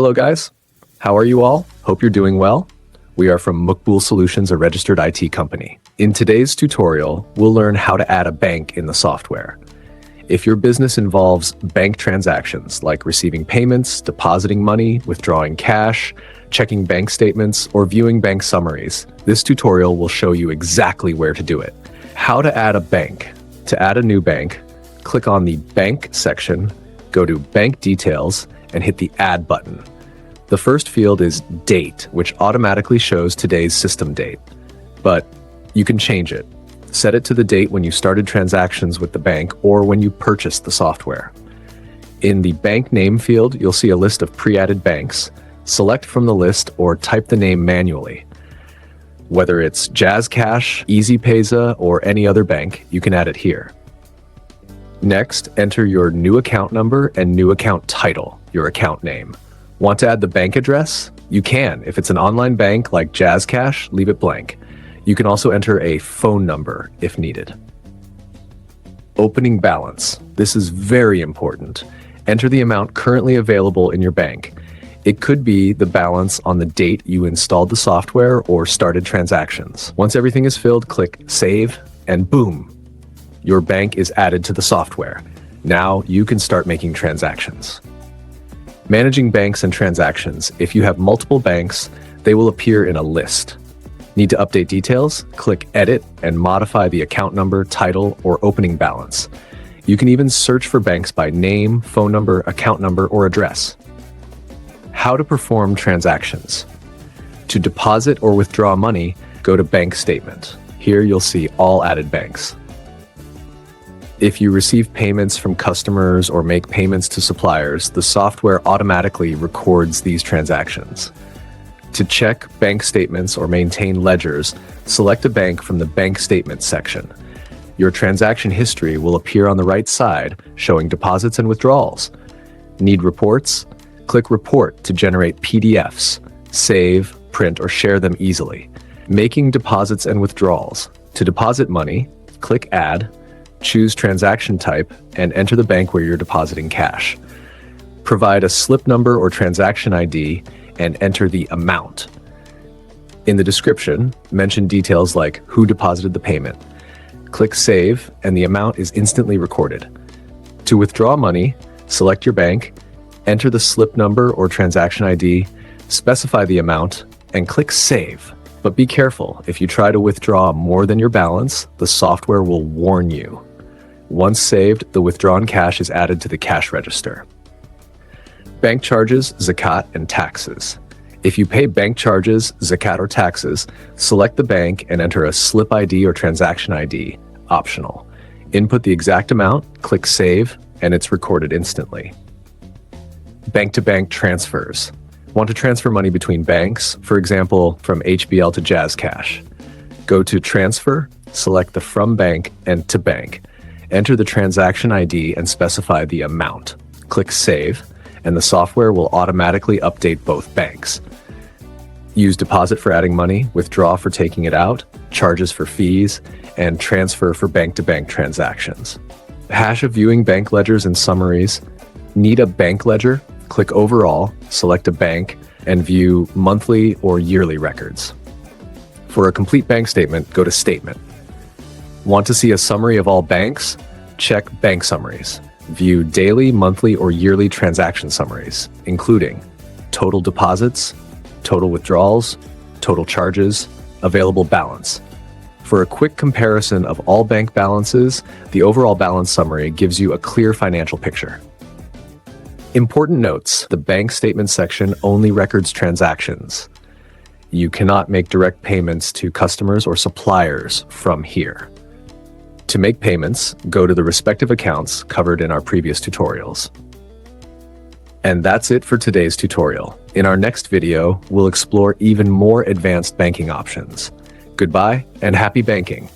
Hello guys, how are you all? Hope you're doing well. We are from Mukbul Solutions, a registered IT company. In today's tutorial, we'll learn how to add a bank in the software. If your business involves bank transactions like receiving payments, depositing money, withdrawing cash, checking bank statements, or viewing bank summaries, this tutorial will show you exactly where to do it. How to add a bank. To add a new bank, click on the Bank section, go to Bank Details, and hit the Add button. The first field is Date, which automatically shows today's system date. But you can change it. Set it to the date when you started transactions with the bank or when you purchased the software. In the Bank Name field, you'll see a list of pre-added banks. Select from the list or type the name manually. Whether it's JazzCash, 𝐬𝐴ZZpayza, or any other bank, you can add it here. Next, enter your new account number and new account title, your account name. Want to add the bank address? You can. If it's an online bank like JazzCash, leave it blank. You can also enter a phone number if needed. Opening balance. This is very important. Enter the amount currently available in your bank. It could be the balance on the date you installed the software or started transactions. Once everything is filled, click Save, and boom, your bank is added to the software. Now you can start making transactions. Managing banks and transactions. If you have multiple banks, they will appear in a list. Need to update details? Click Edit and modify the account number, title, or opening balance. You can even search for banks by name, phone number, account number, or address. How to perform transactions. To deposit or withdraw money, go to Bank Statement. Here you'll see all added banks. If you receive payments from customers or make payments to suppliers, the software automatically records these transactions. To check bank statements or maintain ledgers, select a bank from the Bank Statements section. Your transaction history will appear on the right side, showing deposits and withdrawals. Need reports? Click Report to generate PDFs, save, print, or share them easily. Making deposits and withdrawals. To deposit money, click Add, choose transaction type, and enter the bank where you're depositing cash. Provide a slip number or transaction ID and enter the amount. In the description, mention details like who deposited the payment. Click Save, and the amount is instantly recorded. To withdraw money, select your bank, enter the slip number or transaction ID, specify the amount, and click Save. But be careful, if you try to withdraw more than your balance, the software will warn you. Once saved, the withdrawn cash is added to the cash register. Bank charges, zakat, and taxes. If you pay bank charges, zakat, or taxes, select the bank and enter a slip ID or transaction ID, optional. Input the exact amount, click Save, and it's recorded instantly. Bank-to-bank transfers. Want to transfer money between banks, for example, from HBL to JazzCash. Go to Transfer, select the From Bank and To Bank. Enter the transaction ID and specify the amount. Click Save, and the software will automatically update both banks. Use deposit for adding money, withdraw for taking it out, charges for fees, and transfer for bank-to-bank transactions. Hash of viewing bank ledgers and summaries. Need a bank ledger? Click Overall, select a bank, and view monthly or yearly records. For a complete bank statement, go to Statement. Want to see a summary of all banks? Check Bank Summaries. View daily, monthly, or yearly transaction summaries, including total deposits, total withdrawals, total charges, available balance. For a quick comparison of all bank balances, the overall balance summary gives you a clear financial picture. Important notes: the bank statement section only records transactions. You cannot make direct payments to customers or suppliers from here. To make payments, go to the respective accounts covered in our previous tutorials. And that's it for today's tutorial. In our next video, we'll explore even more advanced banking options. Goodbye and happy banking!